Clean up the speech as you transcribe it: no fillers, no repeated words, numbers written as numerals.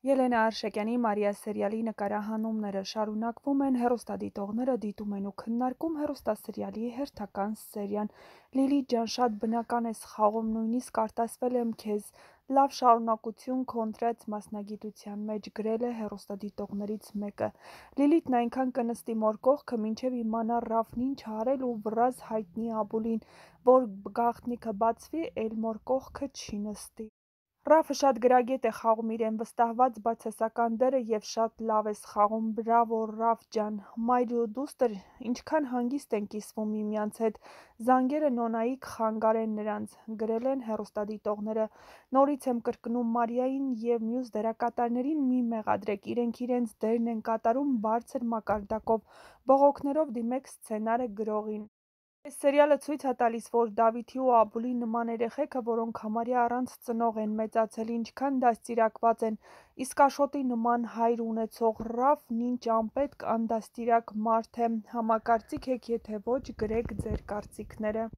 Ելենա Արշակյանի «Մարիա» սերիալի նկարահանումները շարունակվում են, հեռուստադիտողները դիտում են ու քննարկում հեռուստասերիալի հերթական սերիան։ Լիլիթ ջան, շատ բնական ես խաղում, նույնիսկ արտասվել եմ քեզ, լավ շարունակություն քո ընտրած մասնագիտության մեջ, գրել է հեռուստադիտողներից մեկը։ Լիլիթն այնքան կնստի մոր կողքը, մինչև իմանա Ռաֆն ինչ ա արել ու վռազ հայտնի Աբուլին, որ գաղտնիքը բացվի, էլ մոր կողքը չի նստի։ Ռաֆը շատ գրագետ է խաղում իրեն վստահված բացասական դերը և շատ լավ ես խաղում, բրավո Ռաֆ ջան, մայր ու դուստր ինչքան հանգիստ են կիսվում միմյանց հետ, զանգերը Նոնայիկ կխանգարեն նրանց, գրել են հեռուստադիտողները։ Նորից եմ կրկնում Մարիային և մյուս դերակատարներին մի մեղադրեք, իրենք իրենց դերն են կատարում բարձր մակարդակով, բողոքներով դիմեք սցենարը գրողին։ Այս սերիալը ցույց ա տալիս, որ Դավիթի ու Աբուլի նման երեխեքը, որոնք համարյա առանց ծնող են մեծացել, ինչքան դաստիարակված են, իսկ Աշոտի նման հայր ունեցող Ռաֆն ինչ անպետք, անդաստիարակ մարդ է, համակարծիք եք, եթե ոչ, գրեք ձեր կարծիքները։